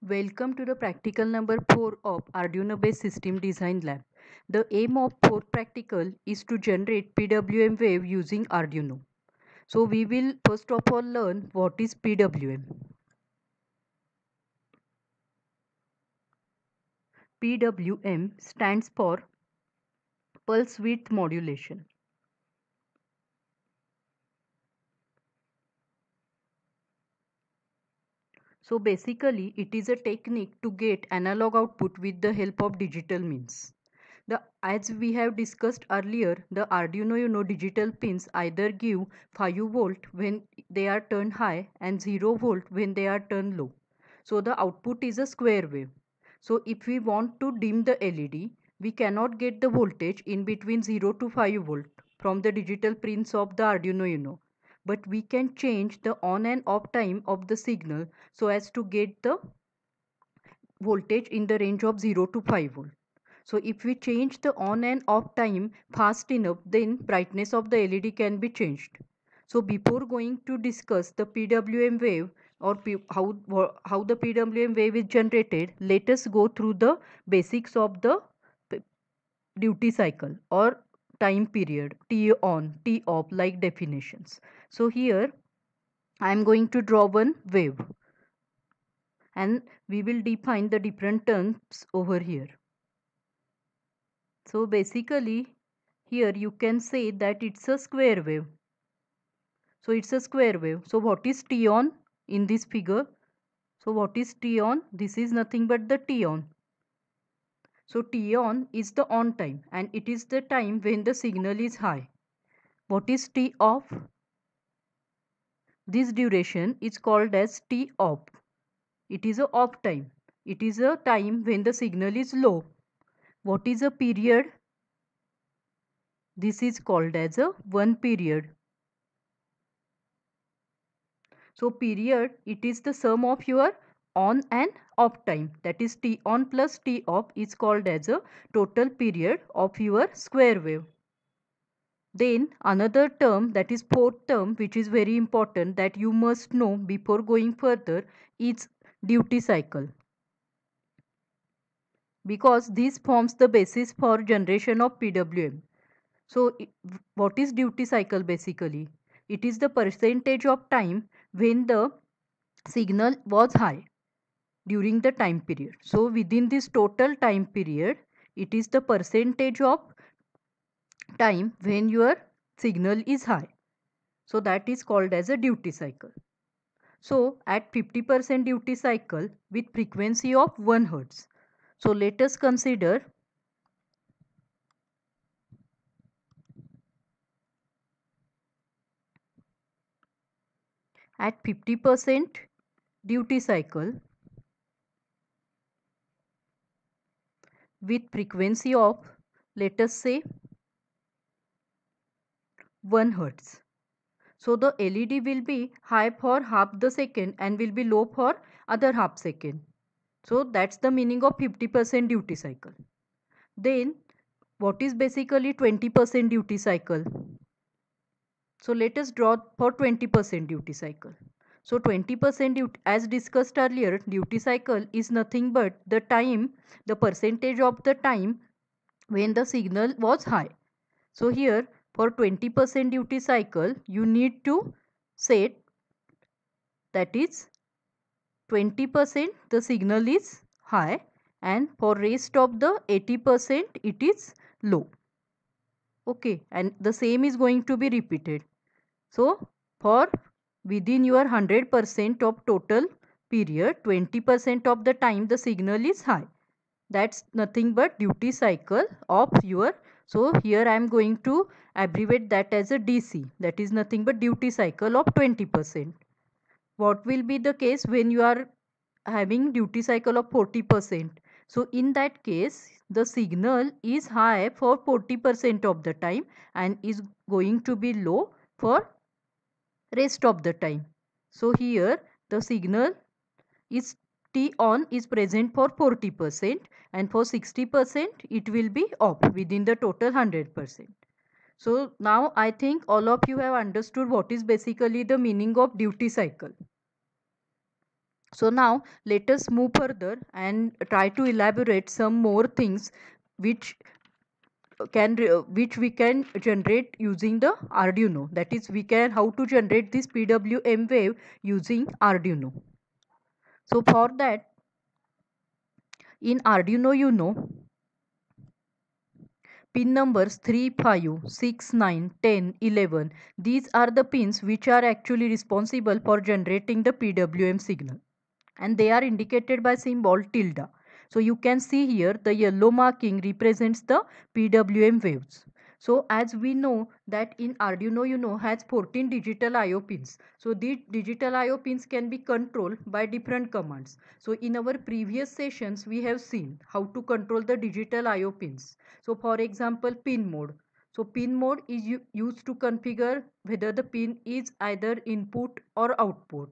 Welcome to the practical number 4 of Arduino based system design lab. The aim of 4 practical is to generate PWM wave using Arduino. So we will first of all learn what is PWM. PWM stands for pulse width modulation. So basically it is a technique to get analog output with the help of digital means. As we have discussed earlier, the Arduino digital pins either give 5 volt when they are turned high and 0 volt when they are turned low. So the output is a square wave. So if we want to dim the LED, we cannot get the voltage in between 0 to 5 volt from the digital pins of the Arduino but we can change the on and off time of the signal so as to get the voltage in the range of 0 to 5 volt. So if we change the on and off time fast enough, then brightness of the LED can be changed. So before going to discuss the PWM wave or how the PWM wave is generated, let us go through the basics of the duty cycle or time period, T on, T off like definitions. So here I am going to draw one wave and we will define the different terms over here. So basically here you can say that it's a square wave. So it's a square wave. So what is T on in this figure? So what is T on? This is nothing but the T on. So T on is the on time and it is the time when the signal is high. What is T off? This duration is called as T off. It is a off time. It is a time when the signal is low. What is a period? This is called as a one period. So period, it is the sum of your on and off time, that is T on plus T off is called as a total period of your square wave. Then another term, that is fourth term, which is very important that you must know before going further, is duty cycle, because this forms the basis for generation of PWM. So what is duty cycle basically? It is the percentage of time when the signal was high during the time period. So within this total time period, it is the percentage of time when your signal is high. So that is called as a duty cycle. So at 50% duty cycle with frequency of 1 Hertz. So let us consider at 50% duty cycle with frequency of, let us say, 1 Hertz. So the LED will be high for half the second and will be low for other half second. So that's the meaning of 50% duty cycle. Then what is basically 20% duty cycle? So let us draw for 20% duty cycle. So 20% as discussed earlier, duty cycle is nothing but the time, the percentage of the time when the signal was high. So here for 20% duty cycle, you need to set that is 20% the signal is high and for rest of the 80% it is low. Okay, and the same is going to be repeated. So for within your 100% of total period, 20% of the time the signal is high. That's nothing but duty cycle of your, so here I am going to abbreviate that as a DC, that is nothing but duty cycle of 20%. What will be the case when you are having duty cycle of 40%? So in that case the signal is high for 40% of the time and is going to be low for rest of the time. So here the signal is T on is present for 40% and for 60% it will be off within the total 100%. So now I think all of you have understood what is basically the meaning of duty cycle. So now let us move further and try to elaborate some more things which which we can generate using the Arduino. That is, we can how to generate this PWM wave using Arduino. So for that, in Arduino, pin numbers 3, 5, 6, 9, 10, 11. These are the pins which are actually responsible for generating the PWM signal, and they are indicated by symbol tilde. So you can see here the yellow marking represents the PWM waves. So as we know that in Arduino has 14 digital IO pins. So these digital IO pins can be controlled by different commands. So in our previous sessions we have seen how to control the digital IO pins. So for example, pin mode. So pin mode is used to configure whether the pin is either input or output.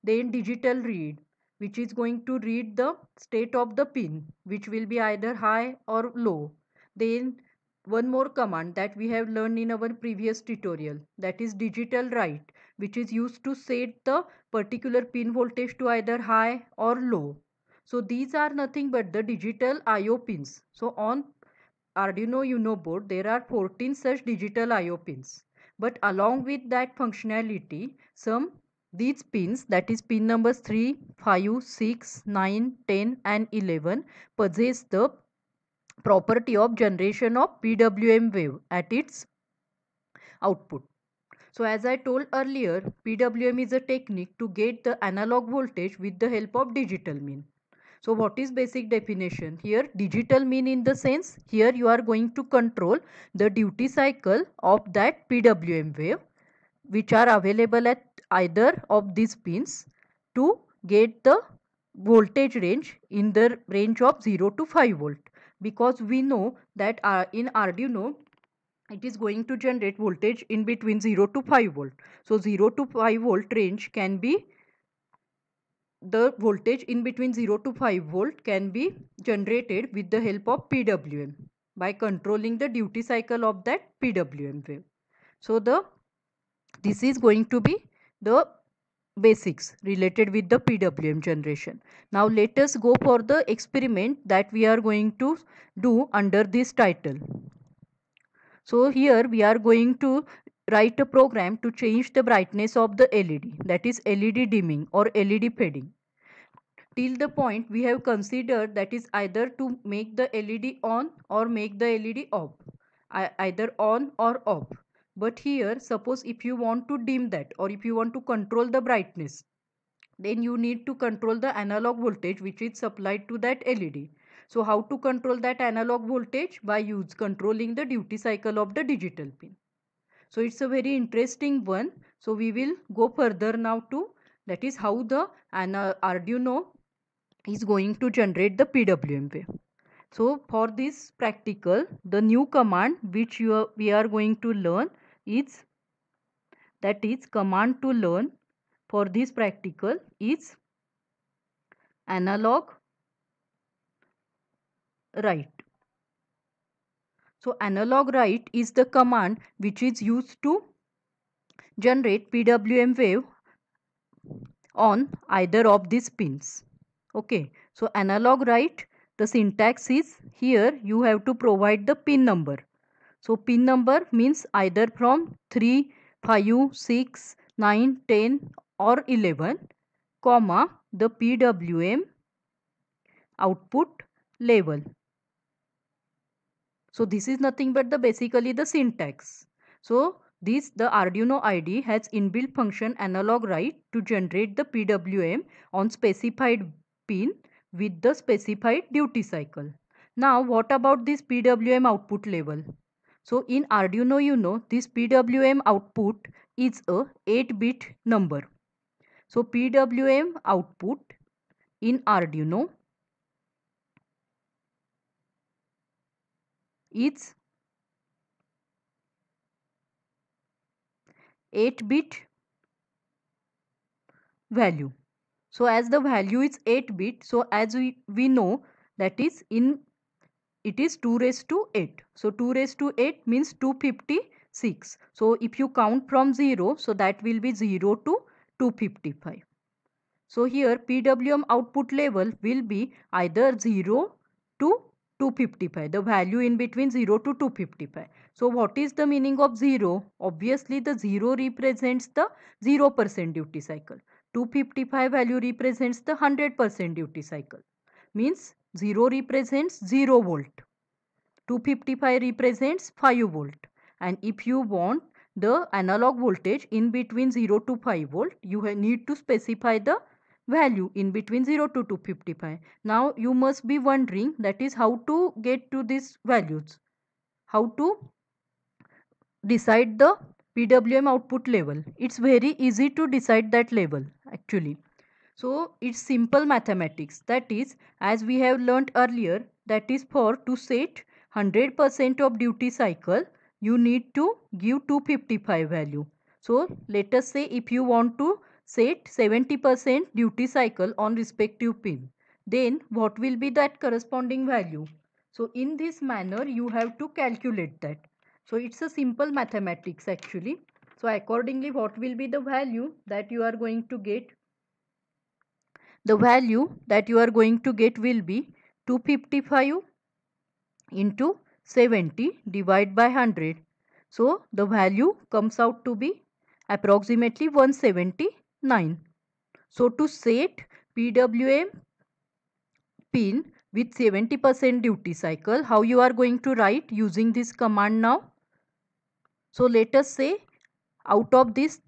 Then digital read, which is going to read the state of the pin, which will be either high or low. Then one more command that we have learned in our previous tutorial, that is digital write, which is used to set the particular pin voltage to either high or low. So these are nothing but the digital IO pins. So on Arduino Uno board there are 14 such digital IO pins. But along with that functionality, some these pins, that is pin numbers 3, 5, 6, 9, 10 and 11, possess the property of generation of PWM wave at its output. So as I told earlier, PWM is a technique to get the analog voltage with the help of digital mean. So what is basic definition? Here digital mean in the sense, here you are going to control the duty cycle of that PWM wave which are available at either of these pins to get the voltage range in the range of 0 to 5 volt, because we know that in Arduino it is going to generate voltage in between 0 to 5 volt. So 0 to 5 volt range can be the voltage in between 0 to 5 volt can be generated with the help of PWM by controlling the duty cycle of that PWM wave. So this is going to be the basics related with the PWM generation. Now let us go for the experiment that we are going to do under this title. So here we are going to write a program to change the brightness of the LED, that is LED dimming or LED fading, till the point we have considered, that is either to make the LED on or make the LED off, either on or off. But here suppose if you want to dim that or if you want to control the brightness, then you need to control the analog voltage which is supplied to that LED. So how to control that analog voltage? By controlling the duty cycle of the digital pin. So it's a very interesting one. So we will go further now to, that is how the Arduino is going to generate the PWM wave. So for this practical, the new command which we are going to learn is, that is command to learn for this practical is analog write. So analog write is the command which is used to generate PWM wave on either of these pins. Okay, so analog write, the syntax is, here you have to provide the pin number. So pin number means either from 3, 5, 6, 9, 10 or 11, comma the PWM output level. So this is nothing but the basically the syntax. So the Arduino IDE has inbuilt function analog write to generate the PWM on specified pin with the specified duty cycle. Now what about this PWM output level? So in Arduino this PWM output is a 8-bit number. So PWM output in Arduino is 8-bit value. So as the value is 8-bit, so as we know, that is it is 2 raised to 8. So 2 raised to 8 means 256. So if you count from 0, so that will be 0 to 255. So here PWM output level will be either 0 to 255, the value in between 0 to 255. So what is the meaning of 0? Obviously the 0 represents the 0% duty cycle. 255 value represents the 100% duty cycle. Means 0 represents 0 volt. 255 represents 5 volt, and if you want the analog voltage in between 0 to 5 volt, you need to specify the value in between 0 to 255. Now you must be wondering, that is how to get to these values, how to decide the PWM output level. It's very easy to decide that level actually. So it's simple mathematics, that is, as we have learnt earlier, that is for to set 100% of duty cycle you need to give 255 value. So let us say if you want to set 70% duty cycle on respective pin, then what will be that corresponding value? So in this manner you have to calculate that. So it's a simple mathematics actually. So accordingly what will be the value that you are going to get? The value that you are going to get will be 255 into 70 divided by 100. So the value comes out to be approximately 179. So to set PWM pin with 70% duty cycle, how you are going to write using this command now? So let us say out of this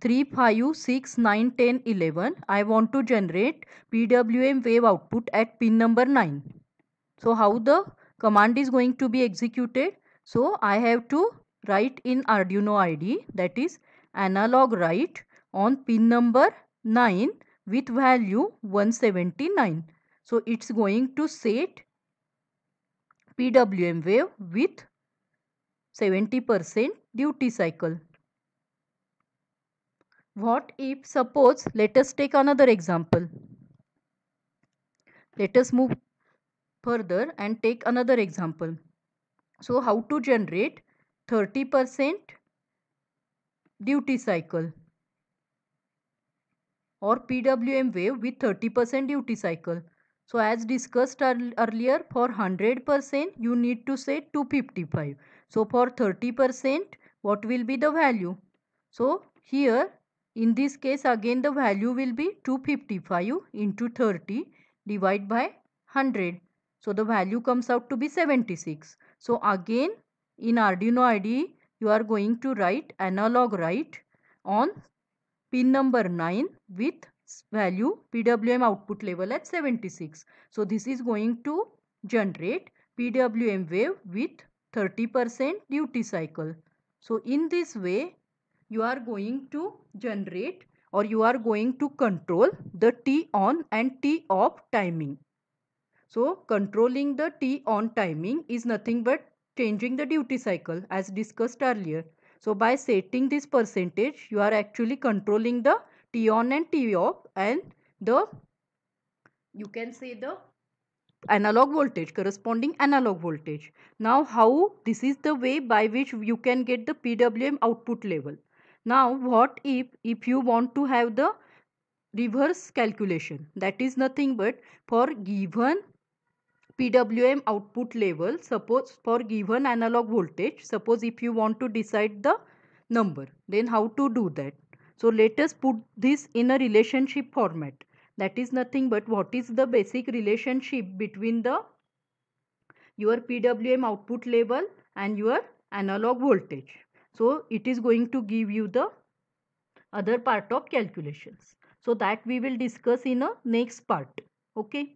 3, 5, 6, 9, 10, 11, I want to generate PWM wave output at pin number 9. So how the command is going to be executed? So I have to write in Arduino IDE, that is analog write on pin number 9 with value 179. So it's going to set PWM wave with 70% duty cycle. What if, suppose, let us take another example. Let us move further and take another example. So how to generate 30% duty cycle or PWM wave with 30% duty cycle. So as discussed earlier, for 100% you need to set 255. So for 30%, what will be the value? So here in this case again the value will be 255 into 30 divided by 100. So the value comes out to be 76. So again in Arduino IDE you are going to write analog write on pin number 9 with value PWM output level at 76. So this is going to generate PWM wave with 30% duty cycle. So in this way you are going to generate or you are going to control the T on and T off timing. So controlling the T on timing is nothing but changing the duty cycle as discussed earlier. So by setting this percentage, you are actually controlling the T on and T off, and the, you can say, the analog voltage, corresponding analog voltage. Now how, this is the way by which you can get the PWM output level. Now what if you want to have the reverse calculation, that is nothing but for given PWM output level, suppose for given analog voltage, suppose if you want to decide the number, then how to do that? So let us put this in a relationship format. That is nothing but what is the basic relationship between the your PWM output level and your analog voltage. So it is going to give you the other part of calculations. So that we will discuss in a next part. Okay.